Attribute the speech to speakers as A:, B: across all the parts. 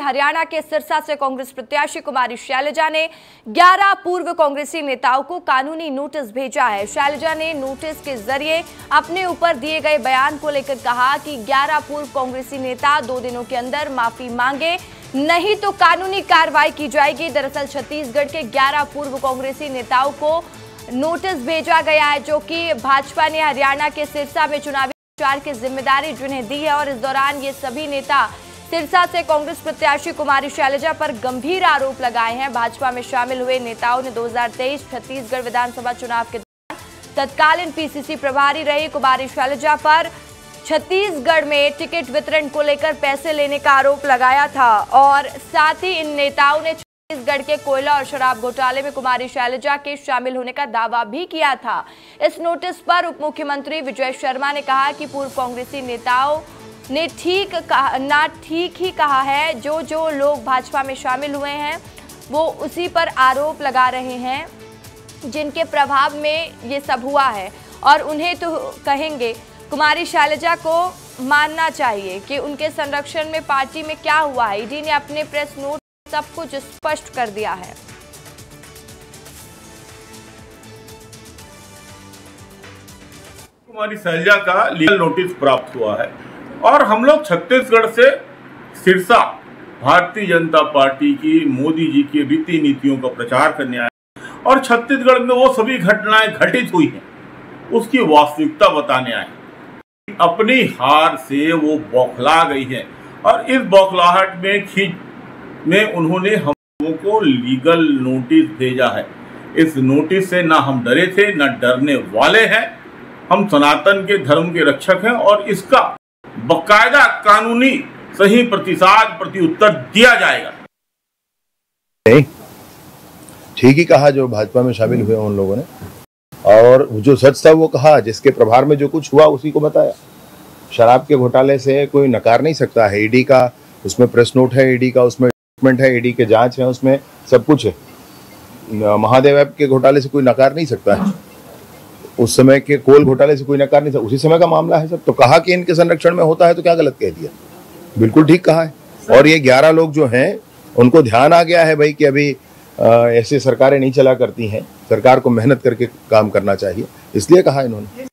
A: हरियाणा के सिरसा से कांग्रेस प्रत्याशी कुमारी शैलजा ने 11 पूर्व कांग्रेसी नेताओं को कानूनी नोटिस भेजा है। शैलजा ने नोटिस के जरिए अपने ऊपर दिए गए बयान को लेकर कहा कि 11 पूर्व कांग्रेसी नेता 2 दिनों के अंदर माफी मांगे, नहीं तो कानूनी कार्रवाई की जाएगी। दरअसल छत्तीसगढ़ के 11 पूर्व कांग्रेसी नेताओं को नोटिस भेजा गया है, जो कि भाजपा ने हरियाणा के सिरसा में चुनावी प्रचार की जिम्मेदारी जिन्हें दी है। और इस दौरान ये सभी नेता सिरसा से कांग्रेस प्रत्याशी कुमारी शैलजा पर गंभीर आरोप लगाए हैं। भाजपा में शामिल हुए नेताओं ने 2023 छत्तीसगढ़ विधानसभा चुनाव के दौरान तत्कालीन पीसीसी प्रभारी रही कुमारी शैलजा पर छत्तीसगढ़ में टिकट वितरण को लेकर पैसे लेने का आरोप लगाया था। और साथ ही इन नेताओं ने छत्तीसगढ़ के कोयला और शराब घोटाले में कुमारी शैलजा के शामिल होने का दावा भी किया था। इस नोटिस पर उप मुख्यमंत्री विजय शर्मा ने कहा कि पूर्व कांग्रेसी नेताओं ने ठीक ही कहा है। जो लोग भाजपा में शामिल हुए हैं वो उसी पर आरोप लगा रहे हैं जिनके प्रभाव में ये सब हुआ है, और उन्हें तो कहेंगे। कुमारी शैलजा को मानना चाहिए कि उनके संरक्षण में पार्टी में क्या हुआ है। ईडी ने अपने प्रेस नोट सब कुछ स्पष्ट कर दिया है।
B: कुमारी शैलजा का लीगल नोटिस प्राप्त हुआ है और हम लोग छत्तीसगढ़ से सिरसा भारतीय जनता पार्टी की मोदी जी की रीति नीतियों का प्रचार करने आए और छत्तीसगढ़ में वो सभी घटनाएं घटित हुई हैं उसकी वास्तविकता बताने आए। अपनी हार से वो बौखला गई है और इस बौखलाहट में उन्होंने हम लोगों को लीगल नोटिस भेजा है। इस नोटिस से ना हम डरे थे ना डरने वाले हैं। हम सनातन के धर्म के रक्षक हैं और इसका बकायदा कानूनी सही प्रत्युत्तर दिया जाएगा।
C: ठीक ही कहा जो भाजपा में शामिल हुए उन लोगों ने, और जो सच था वो कहा। जिसके प्रभार में जो कुछ हुआ उसी को बताया। शराब के घोटाले से कोई नकार नहीं सकता है। ईडी का उसमें प्रेस नोट है, ईडी का उसमें डॉक्यूमेंट है, ईडी के जांच है, उसमें सब कुछ है। महादेव ऐप के घोटाले से कोई नकार नहीं सकता है। उस समय के कोल घोटाले से कोई नकार नहीं सकता, उसी समय का मामला है सब। तो कहा कि इनके संरक्षण में होता है तो क्या गलत कह दिया? बिल्कुल ठीक कहा है। और ये 11 लोग जो हैं उनको ध्यान आ गया है भाई कि अभी ऐसे सरकारें नहीं चला करती हैं, सरकार को मेहनत करके काम करना चाहिए, इसलिए कहा इन्होंने।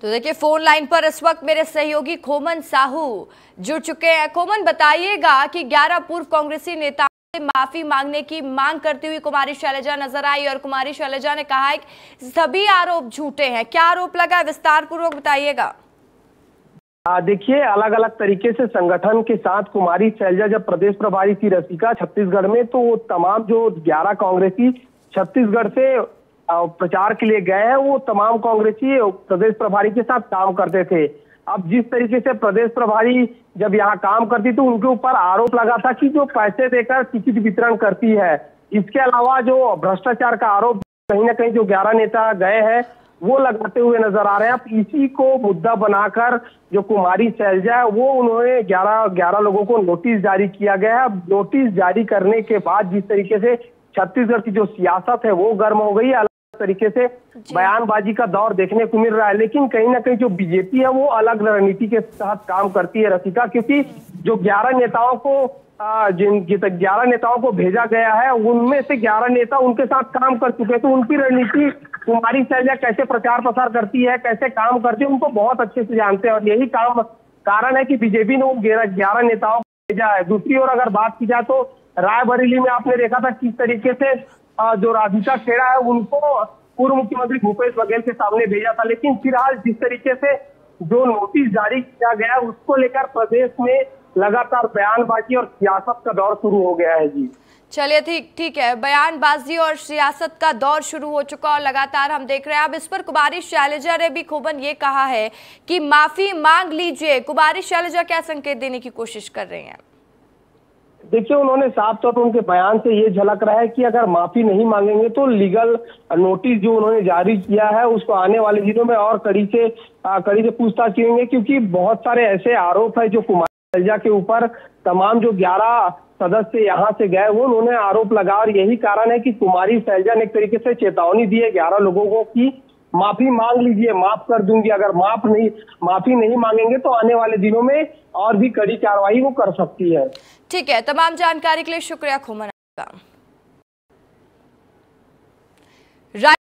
A: तो देखिए, फोन लाइन पर इस वक्त मेरे सहयोगी खोमन साहू जुड़ चुके हैं। खोमन, बताइएगा कि 11 पूर्व कांग्रेसी नेताओं से माफी मांगने की मांग करती हुई कुमारी शैलजा नजर आई और कुमारी शैलजा ने कहा है कि सभी आरोप झूठे हैं। क्या आरोप लगा, विस्तार पूर्वक बताइएगा।
D: देखिए, अलग अलग तरीके से संगठन के साथ कुमारी शैलजा जब प्रदेश प्रभारी थी रसिका छत्तीसगढ़ में, तो वो तमाम जो 11 कांग्रेसी छत्तीसगढ़ से प्रचार के लिए गए हैं वो तमाम कांग्रेसी प्रदेश प्रभारी के साथ काम करते थे। अब जिस तरीके से प्रदेश प्रभारी जब यहाँ काम करती तो उनके ऊपर आरोप लगा था कि जो पैसे देकर टिकट वितरण करती है। इसके अलावा जो भ्रष्टाचार का आरोप कहीं ना कहीं जो 11 नेता गए हैं वो लगाते हुए नजर आ रहे हैं। अब इसी को मुद्दा बनाकर जो कुमारी शैलजा है वो उन्होंने 11 लोगों को नोटिस जारी किया गया है। नोटिस जारी करने के बाद जिस तरीके से छत्तीसगढ़ की जो सियासत है वो गर्म हो गई, अलग तरीके से बयानबाजी का दौर देखने को मिल रहा है। लेकिन कहीं ना कहीं जो बीजेपी है वो अलग रणनीति के साथ काम करती है रसिका, क्योंकि जो 11 नेताओं को जिन 11 नेताओं को भेजा गया है उनमें से 11 नेता उनके साथ काम कर चुके हैं। तो उनकी रणनीति कुमारी शैलजा कैसे प्रचार प्रसार करती है, कैसे काम करती है, उनको बहुत अच्छे से जानते हैं और यही कारण है कि बीजेपी ने वो 11 नेताओं को भेजा है। दूसरी ओर अगर बात की जाए तो रायबरेली में आपने देखा था किस तरीके से जो राधिका खेड़ा है उनको पूर्व मुख्यमंत्री भूपेश बघेल के सामने भेजा था। लेकिन फिलहाल जिस तरीके से जो नोटिस जारी किया गया उसको लेकर प्रदेश में लगातार बयानबाजी और सियासत का दौर शुरू हो गया है। जी
A: चलिए, ठीक है, बयानबाजी और सियासत का दौर शुरू हो चुका और लगातार हम देख रहे हैं। अब इस पर कुमारी शैलजा ने भी खोबन ये कहा है कि माफी मांग लीजिए। कुमारी शैलजा क्या संकेत देने की कोशिश कर रही हैं?
D: देखिए, उन्होंने साफ तौर पर उनके बयान से ये झलक रहा है कि अगर माफी नहीं मांगेंगे तो लीगल नोटिस जो उन्होंने जारी किया है उसको आने वाले दिनों में और कड़ी से पूछताछ करेंगे, क्योंकि बहुत सारे ऐसे आरोप है जो कुमारी शैलजा के ऊपर तमाम जो 11 सदस्य यहाँ से गए वो उन्होंने आरोप लगा। और यही कारण है कि कुमारी शैलजा ने एक तरीके से चेतावनी दी है 11 लोगों को कि माफी मांग लीजिए, माफ कर दूंगी। अगर माफी नहीं मांगेंगे तो आने वाले दिनों में और भी कड़ी कार्रवाई वो कर सकती है।
A: ठीक है, तमाम जानकारी के लिए शुक्रिया खुमन आपका।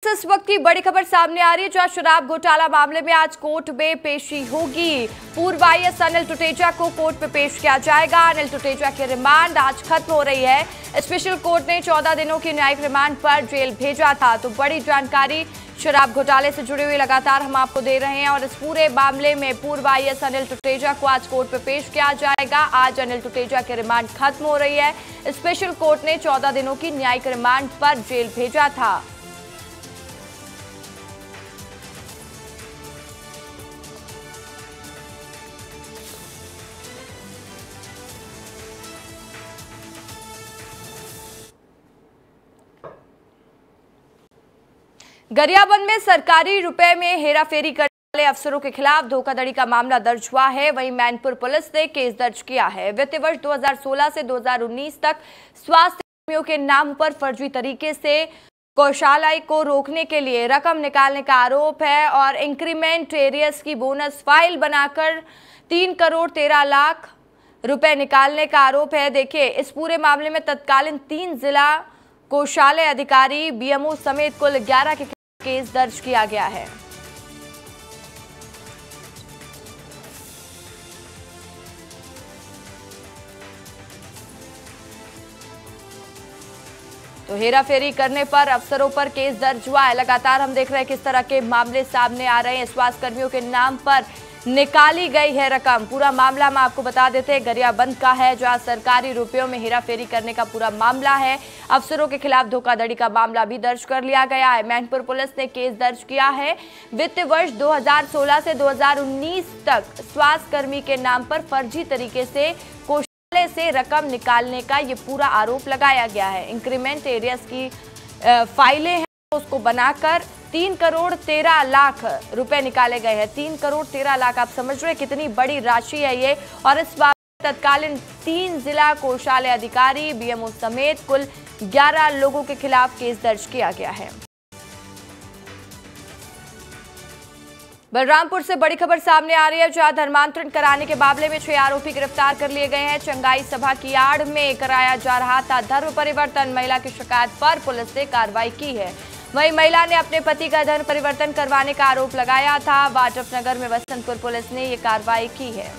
A: इस वक्त की बड़ी खबर सामने आ रही है, जहां शराब घोटाला मामले में आज कोर्ट में पेशी होगी। पूर्व आईएएस अनिल टुटेजा को कोर्ट में पेश किया जाएगा। अनिल टुटेजा की रिमांड आज खत्म हो रही है। स्पेशल कोर्ट ने 14 दिनों की न्यायिक रिमांड पर जेल भेजा था। तो बड़ी जानकारी शराब घोटाले से जुड़ी हुई लगातार हम आपको दे रहे हैं और इस पूरे मामले में पूर्व आईएएस अनिल टुटेजा को आज कोर्ट में पेश किया जाएगा। आज अनिल टुटेजा की रिमांड खत्म हो रही है। स्पेशल कोर्ट ने 14 दिनों की न्यायिक रिमांड पर जेल भेजा था। गरियाबंद में सरकारी रुपए में हेराफेरी करने वाले अफसरों के खिलाफ धोखाधड़ी का मामला दर्ज हुआ है। वहीं मैनपुर पुलिस ने केस दर्ज किया है। वित्तीय वर्ष 2016 से 2019 तक स्वास्थ्य कर्मियों के नाम पर फर्जी तरीके से गौशाला को रोकने के लिए रकम निकालने का आरोप है और इंक्रीमेंट एरियस की बोनस फाइल बनाकर 3 करोड़ 13 लाख रुपए निकालने का आरोप है। देखिए, इस पूरे मामले में तत्कालीन 3 जिला गौशाला अधिकारी बीएमओ समेत कुल 11 के केस दर्ज किया गया है। तो हेराफेरी करने पर अफसरों पर केस दर्ज हुआ है। लगातार हम देख रहे हैं किस तरह के मामले सामने आ रहे हैं। स्वास्थ्य कर्मियों के नाम पर निकाली गई है रकम। पूरा मामला हम आपको बता देते हैं, गरियाबंद का है, जहां सरकारी रुपयों में हेराफेरी करने का पूरा मामला है। अफसरों के खिलाफ धोखाधड़ी का मामला भी दर्ज कर लिया गया है। मैनपुर पुलिस ने केस दर्ज किया है। वित्तीय वर्ष 2016 से 2019 तक स्वास्थ्य कर्मी के नाम पर फर्जी तरीके से कोषालय से रकम निकालने का ये पूरा आरोप लगाया गया है। इंक्रीमेंट एरियस की फाइलें हैं, उसको बनाकर 3 करोड़ 13 लाख रुपए निकाले गए हैं। 3 करोड़ 13 लाख, आप समझ रहे हैं कितनी बड़ी राशि है ये। और इस बात तत्कालीन 3 जिला कोषालय अधिकारी बीएमओ समेत कुल 11 लोगों के खिलाफ केस दर्ज किया गया है। बलरामपुर से बड़ी खबर सामने आ रही है, जहां धर्मांतरण कराने के मामले में 6 आरोपी गिरफ्तार कर लिए गए हैं। चंगाई सभा की आड़ में कराया जा रहा था धर्म परिवर्तन। महिला की शिकायत पर पुलिस ने कार्रवाई की है। वहीं महिला ने अपने पति का धर्म परिवर्तन करवाने का आरोप लगाया था। वाड्रफनगर में बसंतपुर पुलिस ने ये कार्रवाई की है।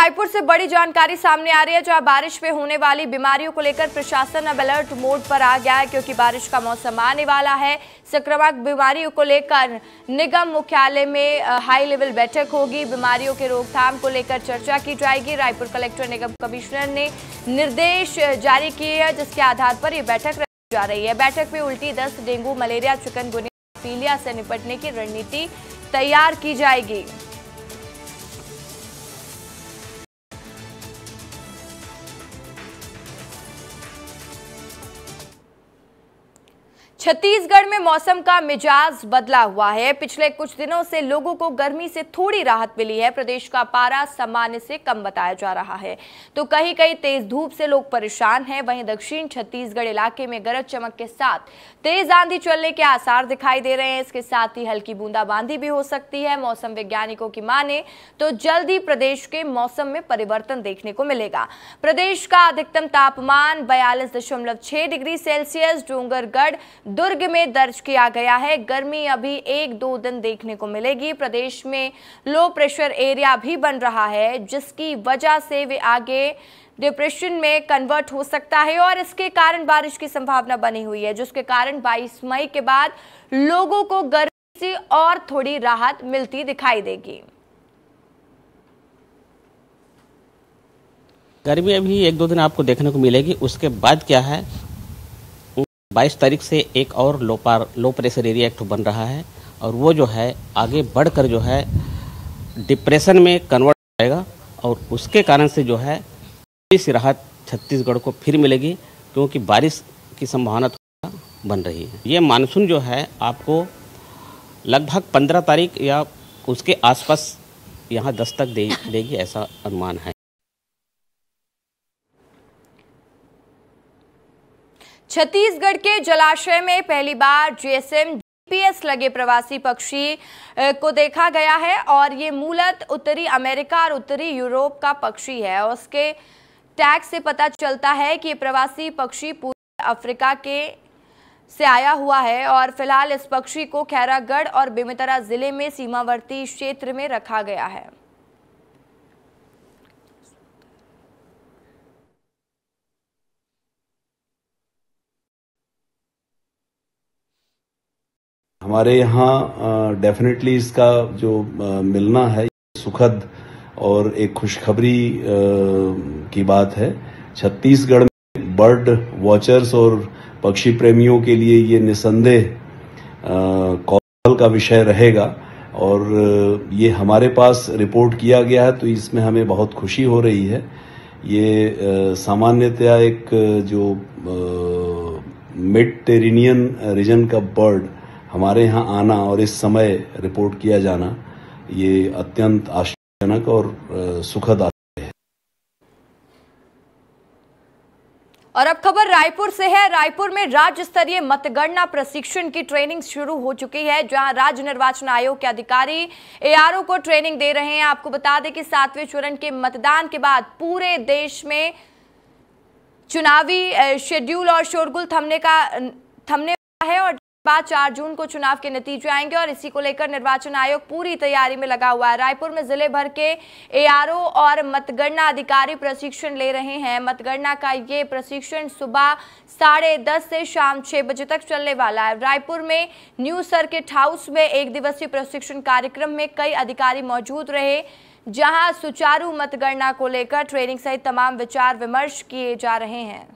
A: रायपुर से बड़ी जानकारी सामने आ रही है, जहां बारिश में होने वाली बीमारियों को लेकर प्रशासन अब अलर्ट मोड पर आ गया है, क्योंकि बारिश का मौसम आने वाला है। संक्रामक बीमारियों को लेकर निगम मुख्यालय में हाई लेवल बैठक होगी। बीमारियों के रोकथाम को लेकर चर्चा की जाएगी। रायपुर कलेक्टर निगम कमिश्नर ने निर्देश जारी किए हैं, जिसके आधार पर यह बैठक रखी जा रही है। बैठक में उल्टी, दस्त, डेंगू, मलेरिया, चिकनगुनिया, पीलिया से निपटने की रणनीति तैयार की जाएगी। छत्तीसगढ़ में मौसम का मिजाज बदला हुआ है। पिछले कुछ दिनों से लोगों को गर्मी से थोड़ी राहत मिली है। प्रदेश का पारा सामान्य से कम बताया जा रहा है, तो कहीं कहीं तेज धूप से लोग परेशान हैं। वहीं दक्षिण छत्तीसगढ़ इलाके में गरज चमक के साथ तेज आंधी चलने के आसार दिखाई दे रहे हैं। इसके साथ ही हल्की बूंदाबांदी भी हो सकती है। मौसम वैज्ञानिकों की माने तो जल्द ही प्रदेश के मौसम में परिवर्तन देखने को मिलेगा। प्रदेश का अधिकतम तापमान 42.6 डिग्री सेल्सियस डोंगरगढ़, दुर्ग में दर्ज किया गया है। गर्मी अभी 1-2 दिन देखने को मिलेगी। प्रदेश में लो प्रेशर एरिया भी बन रहा है, जिसकी वजह से वे आगे डिप्रेशन में कन्वर्ट हो सकता है और इसके कारण बारिश की संभावना बनी हुई है, जिसके कारण 22 मई के बाद लोगों को गर्मी से और थोड़ी राहत मिलती दिखाई देगी।
E: गर्मी अभी 1-2 दिन आपको देखने को मिलेगी। उसके बाद क्या है, 22 तारीख से एक और लो प्रेशर एरिया एक बन रहा है और वो जो है आगे बढ़कर जो है डिप्रेशन में कन्वर्ट हो जाएगा और उसके कारण से जो है थोड़ी सी राहत छत्तीसगढ़ को फिर मिलेगी, क्योंकि बारिश की संभावना बन रही है। ये मानसून जो है आपको लगभग 15 तारीख या उसके आसपास यहाँ दस्तक देगी, ऐसा अनुमान है।
A: छत्तीसगढ़ के जलाशय में पहली बार जीएसएम जीपीएस लगे प्रवासी पक्षी को देखा गया है और ये मूलतः उत्तरी अमेरिका और उत्तरी यूरोप का पक्षी है। और उसके टैग से पता चलता है कि ये प्रवासी पक्षी पूर्वी अफ्रीका के से आया हुआ है और फिलहाल इस पक्षी को खैरागढ़ और बेमेतरा जिले में सीमावर्ती क्षेत्र में रखा गया है।
F: हमारे यहाँ डेफिनेटली इसका जो मिलना है सुखद और एक खुशखबरी की बात है। छत्तीसगढ़ में बर्ड वॉचर्स और पक्षी प्रेमियों के लिए ये निसंदेह कौतूहल का विषय रहेगा और ये हमारे पास रिपोर्ट किया गया है तो इसमें हमें बहुत खुशी हो रही है। ये सामान्यतया एक जो मेडिटेरेनियन रीजन का बर्ड हमारे यहाँ आना और इस समय रिपोर्ट किया जाना ये अत्यंत आश्चर्यजनक और सुखद है।
A: और अब खबर रायपुर से है। रायपुर में राज्य स्तरीय मतगणना प्रशिक्षण की ट्रेनिंग शुरू हो चुकी है, जहां राज्य निर्वाचन आयोग के अधिकारी एआरओ को ट्रेनिंग दे रहे हैं। आपको बता दें कि 7वें चरण के मतदान के बाद पूरे देश में चुनावी शेड्यूल और शोरगुल थमने वाला है और बाद 4 जून को चुनाव के नतीजे आएंगे और इसी को लेकर निर्वाचन आयोग पूरी तैयारी में लगा हुआ है। रायपुर में जिले भर के एआरओ और मतगणना अधिकारी प्रशिक्षण ले रहे हैं। मतगणना का ये प्रशिक्षण सुबह 10:30 से शाम 6 बजे तक चलने वाला है। रायपुर में न्यू सर्किट हाउस में 1 दिवसीय प्रशिक्षण कार्यक्रम में कई अधिकारी मौजूद रहे, जहां सुचारू मतगणना को लेकर ट्रेनिंग सहित तमाम विचार विमर्श किए जा रहे हैं।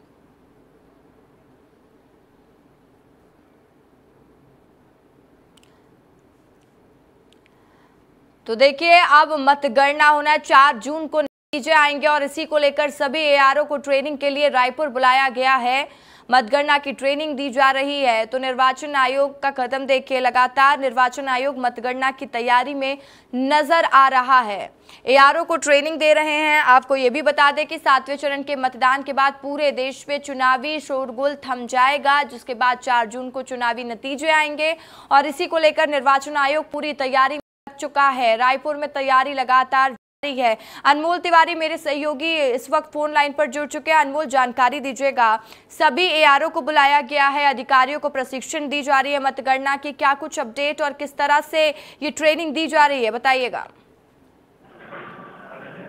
A: तो देखिए, अब मतगणना होना 4 जून को नतीजे आएंगे और इसी को लेकर सभी एआरओ को ट्रेनिंग के लिए रायपुर बुलाया गया है। मतगणना की ट्रेनिंग दी जा रही है। तो निर्वाचन आयोग का कदम देखिए, लगातार निर्वाचन आयोग मतगणना की तैयारी में नजर आ रहा है। एआरओ को ट्रेनिंग दे रहे हैं। आपको ये भी बता दें कि 7वें चरण के मतदान के बाद पूरे देश में चुनावी शोरगुल थम जाएगा, जिसके बाद 4 जून को चुनावी नतीजे आएंगे और इसी को लेकर निर्वाचन आयोग पूरी तैयारी चुका है। रायपुर में तैयारी लगातार जारी है। अनमोल तिवारी मेरे सहयोगी इस वक्त फोन लाइन पर जुड़ चुके हैं। अनमोल, जानकारी दीजिएगा, सभी एआरओ को बुलाया गया है, अधिकारियों को प्रशिक्षण दी जा रही है मतगणना की, क्या कुछ अपडेट और किस तरह से ये ट्रेनिंग दी जा रही है, बताइएगा।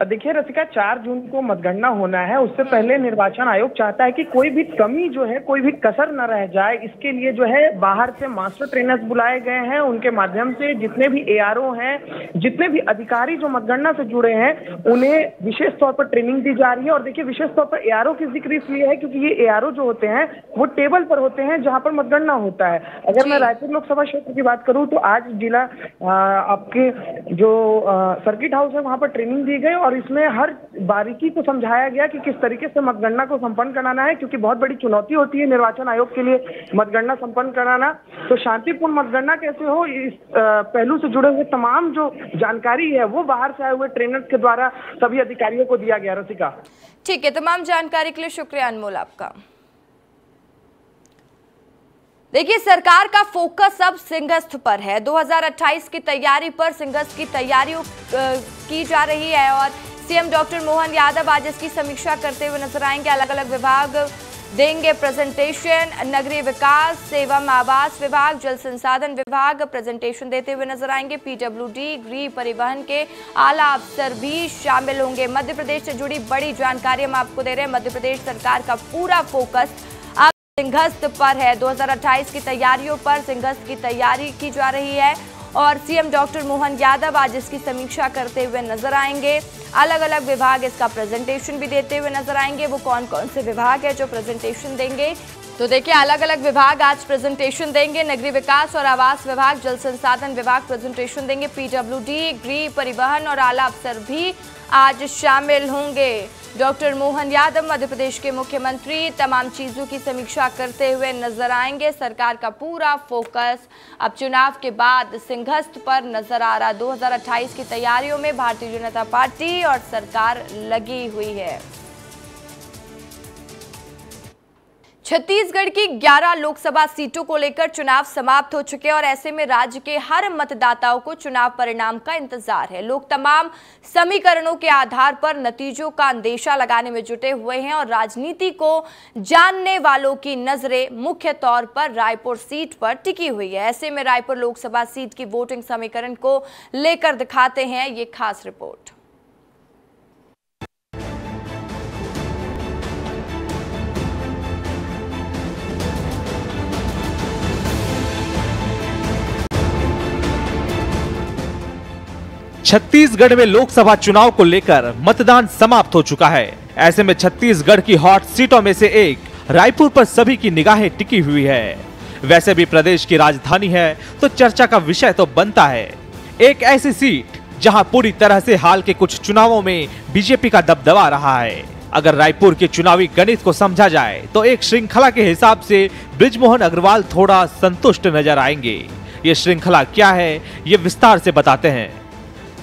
G: देखिए रसिका, 4 जून को मतगणना होना है। उससे पहले निर्वाचन आयोग चाहता है कि कोई भी कमी जो है, कोई भी कसर न रह जाए। इसके लिए जो है बाहर से मास्टर ट्रेनर्स बुलाए गए हैं। उनके माध्यम से जितने भी एआरओ हैं, जितने भी अधिकारी जो मतगणना से जुड़े हैं, उन्हें विशेष तौर पर ट्रेनिंग दी जा रही है। और देखिए, विशेष तौर पर एआरओ की जिक्र इसलिए है क्योंकि ये एआरओ जो होते हैं वो टेबल पर होते हैं जहाँ पर मतगणना होता है। अगर मैं रायपुर लोकसभा क्षेत्र की बात करूँ तो आज जिला आपके जो सर्किट हाउस है वहाँ पर ट्रेनिंग दी गई और इसमें हर बारीकी को समझाया गया कि किस तरीके से मतगणना को संपन्न कराना है, क्योंकि बहुत बड़ी चुनौती होती है निर्वाचन आयोग के लिए मतगणना संपन्न कराना। तो शांतिपूर्ण मतगणना कैसे हो, इस पहलू से जुड़े हुए तमाम जो जानकारी है वो बाहर से आए हुए ट्रेनर्स के द्वारा सभी अधिकारियों को दिया गया। रसिका,
A: ठीक है, तमाम जानकारी के लिए शुक्रिया अनमोल आपका। देखिए, सरकार का फोकस अब सिंहस्थ पर है। 2028 की तैयारी पर सिंहस्थ की तैयारियों की जा रही है और सीएम डॉक्टर मोहन यादव आज इसकी समीक्षा करते हुए नजर आएंगे। अलग अलग विभाग देंगे प्रेजेंटेशन। नगरीय विकास एवं आवास विभाग, जल संसाधन विभाग प्रेजेंटेशन देते हुए नजर आएंगे। पीडब्ल्यूडी, गृह परिवहन के आला अफसर भी शामिल होंगे। मध्य प्रदेश से जुड़ी बड़ी जानकारी हम आपको दे रहे हैं। मध्य प्रदेश सरकार का पूरा फोकस अब सिंहस्थ पर है। 2028 की तैयारियों पर सिंहस्थ की तैयारी की जा रही है और सीएम डॉक्टर मोहन यादव आज इसकी समीक्षा करते हुए नजर आएंगे। अलग अलग विभाग इसका प्रेजेंटेशन भी देते हुए नजर आएंगे। वो कौन कौन से विभाग है जो प्रेजेंटेशन देंगे, तो देखिए, अलग अलग विभाग आज प्रेजेंटेशन देंगे। नगरीय विकास और आवास विभाग, जल संसाधन विभाग प्रेजेंटेशन देंगे। पीडब्ल्यूडी, गृह परिवहन और आला अफसर भी आज शामिल होंगे। डॉक्टर मोहन यादव मध्य प्रदेश के मुख्यमंत्री तमाम चीजों की समीक्षा करते हुए नजर आएंगे। सरकार का पूरा फोकस अब चुनाव के बाद सिंहस्थ पर नजर आ रहा। 2028 की तैयारियों में भारतीय जनता पार्टी और सरकार लगी हुई है। छत्तीसगढ़ की 11 लोकसभा सीटों को लेकर चुनाव समाप्त हो चुके हैं और ऐसे में राज्य के हर मतदाताओं को चुनाव परिणाम का इंतजार है। लोग तमाम समीकरणों के आधार पर नतीजों का अंदेशा लगाने में जुटे हुए हैं और राजनीति को जानने वालों की नजरें मुख्य तौर पर रायपुर सीट पर टिकी हुई है। ऐसे में रायपुर लोकसभा सीट की वोटिंग समीकरण को लेकर दिखाते हैं ये खास रिपोर्ट।
H: छत्तीसगढ़ में लोकसभा चुनाव को लेकर मतदान समाप्त हो चुका है। ऐसे में छत्तीसगढ़ की हॉट सीटों में से एक रायपुर पर सभी की निगाहें टिकी हुई है। वैसे भी प्रदेश की राजधानी है तो चर्चा का विषय तो बनता है। एक ऐसी सीट जहां पूरी तरह से हाल के कुछ चुनावों में बीजेपी का दबदबा रहा है। अगर रायपुर के चुनावी गणित को समझा जाए तो एक श्रृंखला के हिसाब से बृजमोहन अग्रवाल थोड़ा संतुष्ट नजर आएंगे। ये श्रृंखला क्या है, ये विस्तार से बताते हैं।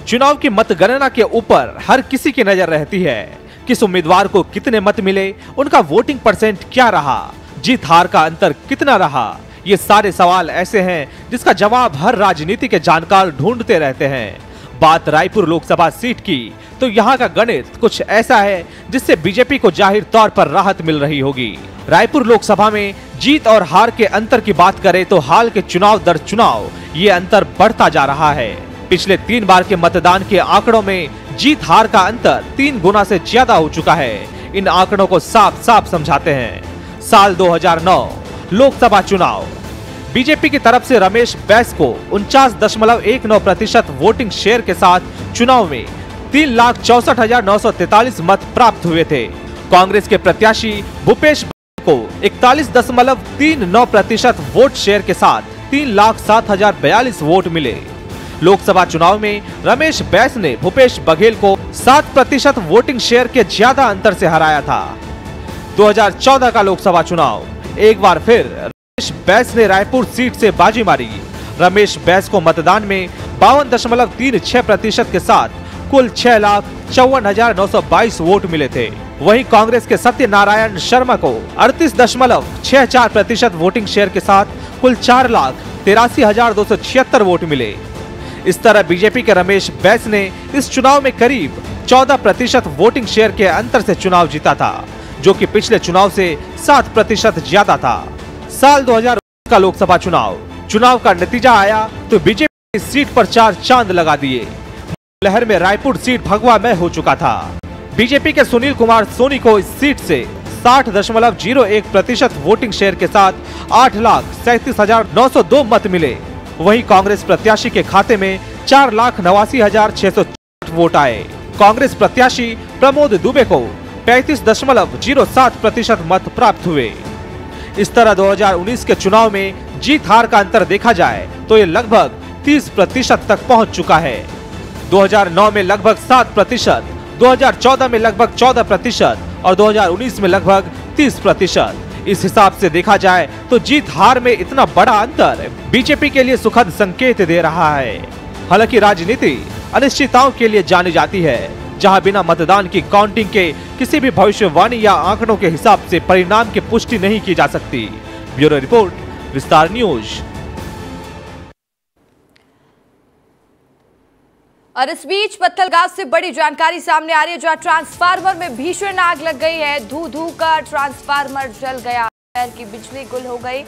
H: चुनाव की मतगणना के ऊपर हर किसी की नजर रहती है। किस उम्मीदवार को कितने मत मिले, उनका वोटिंग परसेंट क्या रहा, जीत हार का अंतर कितना रहा, ये सारे सवाल ऐसे हैं जिसका जवाब हर राजनीति के जानकार ढूंढते रहते हैं। बात रायपुर लोकसभा सीट की तो यहाँ का गणित कुछ ऐसा है जिससे बीजेपी को जाहिर तौर पर राहत मिल रही होगी। रायपुर लोकसभा में जीत और हार के अंतर की बात करें तो हाल के चुनाव दर चुनाव ये अंतर बढ़ता जा रहा है। पिछले 3 बार के मतदान के आंकड़ों में जीत हार का अंतर 3 गुना से ज्यादा हो चुका है। इन आंकड़ों को साफ साफ समझाते हैं। साल 2009 लोकसभा चुनाव, बीजेपी की तरफ से रमेश बैस को 49.19% वोटिंग शेयर के साथ चुनाव में 3,64,943 मत प्राप्त हुए थे। कांग्रेस के प्रत्याशी भूपेश को 41.39% वोट शेयर के साथ 3,07,042 वोट मिले। लोकसभा चुनाव में रमेश बैस ने भूपेश बघेल को 7% वोटिंग शेयर के ज्यादा अंतर से हराया था। 2014 का लोकसभा चुनाव, एक बार फिर रमेश बैस ने रायपुर सीट से बाजी मारी। रमेश बैस को मतदान में 52.36% के साथ कुल 6,54,922 वोट मिले थे। वहीं कांग्रेस के सत्यनारायण शर्मा को 38.64% वोटिंग शेयर के साथ कुल 4,83,276 वोट मिले। इस तरह बीजेपी के रमेश बैस ने इस चुनाव में करीब 14% वोटिंग शेयर के अंतर से चुनाव जीता था, जो कि पिछले चुनाव से 7% ज्यादा था। साल 2019 का लोकसभा चुनाव का नतीजा आया तो बीजेपी इस सीट पर 4 चांद लगा दिए। लहर में रायपुर सीट भगवामय हो चुका था। बीजेपी के सुनील कुमार सोनी को इस सीट से 60.01% वोटिंग शेयर के साथ 8,37,902 मत मिले। वहीं कांग्रेस प्रत्याशी के खाते में 4,89,604 वोट आए। कांग्रेस प्रत्याशी प्रमोद दुबे को 35.07% मत प्राप्त हुए। इस तरह 2019 के चुनाव में जीत हार का अंतर देखा जाए तो ये लगभग 30% तक पहुंच चुका है। 2009 में लगभग 7%, 2014 में लगभग 14% और 2019 में लगभग 30%। इस हिसाब से देखा जाए तो जीत हार में इतना बड़ा अंतर बीजेपी के लिए सुखद संकेत दे रहा है। हालांकि राजनीति अनिश्चितताओं के लिए जानी जाती है, जहां बिना मतदान की काउंटिंग के किसी भी भविष्यवाणी या आंकड़ों के हिसाब से परिणाम की पुष्टि नहीं की जा सकती। ब्यूरो रिपोर्ट, विस्तार न्यूज।
A: और इस बीच पत्थलगांव से बड़ी जानकारी सामने आ रही है, जहां ट्रांसफार्मर में भीषण आग लग गई है। धू कर ट्रांसफार्मर जल गया, शहर की बिजली गुल हो गई।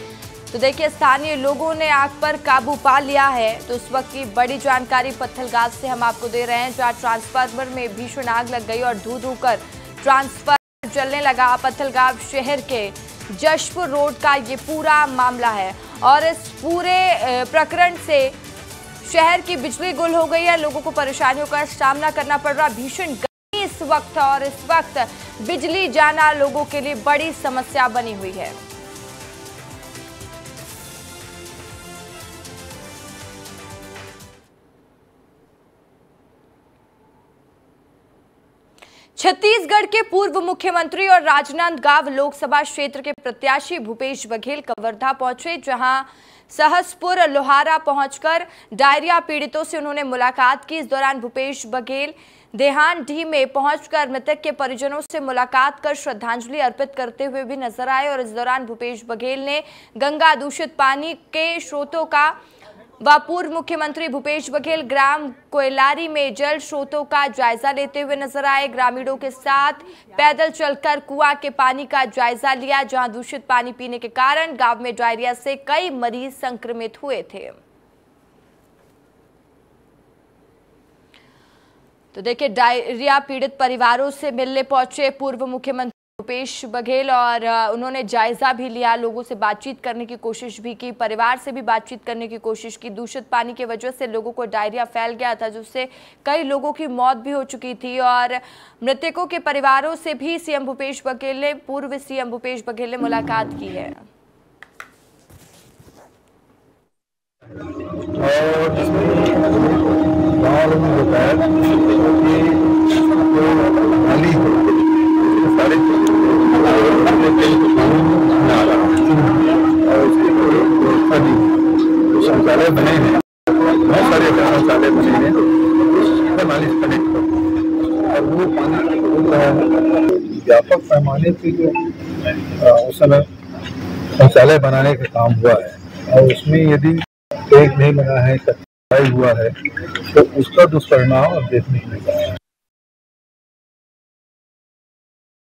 A: तो देखिए, स्थानीय लोगों ने आग पर काबू पा लिया है। तो इस वक्त की बड़ी जानकारी पत्थलगांव से हम आपको दे रहे हैं, जहां ट्रांसफार्मर में भीषण आग लग गई और धू कर ट्रांसफार्मर जलने लगा। पत्थलगांव शहर के जशपुर रोड का ये पूरा मामला है और इस पूरे प्रकरण से शहर की बिजली गुल हो गई है। लोगों को परेशानियों का सामना करना पड़ रहा। भीषण गर्मी इस वक्त और इस वक्त बिजली जाना लोगों के लिए बड़ी समस्या बनी हुई है। छत्तीसगढ़ के पूर्व मुख्यमंत्री और राजनांदगांव लोकसभा क्षेत्र के प्रत्याशी भूपेश बघेल कवर्धा पहुंचे, जहां सहसपुर लोहारा पहुंचकर डायरिया पीड़ितों से उन्होंने मुलाकात की। इस दौरान भूपेश बघेल देहानडीह में पहुंचकर मृतक के परिजनों से मुलाकात कर श्रद्धांजलि अर्पित करते हुए भी नजर आए। और इस दौरान भूपेश बघेल ने गंगा दूषित पानी के स्रोतों का व पूर्व मुख्यमंत्री भूपेश बघेल ग्राम कोयलारी में जल स्रोतों का जायजा लेते हुए नजर आए। ग्रामीणों के साथ पैदल चलकर कुआं के पानी का जायजा लिया, जहां दूषित पानी पीने के कारण गांव में डायरिया से कई मरीज संक्रमित हुए थे। तो देखिए, डायरिया पीड़ित परिवारों से मिलने पहुंचे पूर्व मुख्यमंत्री भूपेश बघेल और उन्होंने जायजा भी लिया, लोगों से बातचीत करने की कोशिश भी की, परिवार से भी बातचीत करने की कोशिश की। दूषित पानी की वजह से लोगों को डायरिया फैल गया था, जिससे कई लोगों की मौत भी हो चुकी थी। और मृतकों के परिवारों से भी सीएम भूपेश बघेल ने पूर्व सीएम भूपेश बघेल ने मुलाकात की है।
C: शौचालय बने हैं, बहुत सारे शौचालय बने हैं, मालिश कनेक्ट और वो पानी व्यापक पैमाने पे जो उस समय शौचालय बनाने का काम हुआ है और उसमें यदि एक नहीं लगा है, हुआ है तो उसका दुष्परिणाम अब देखने को मिला है।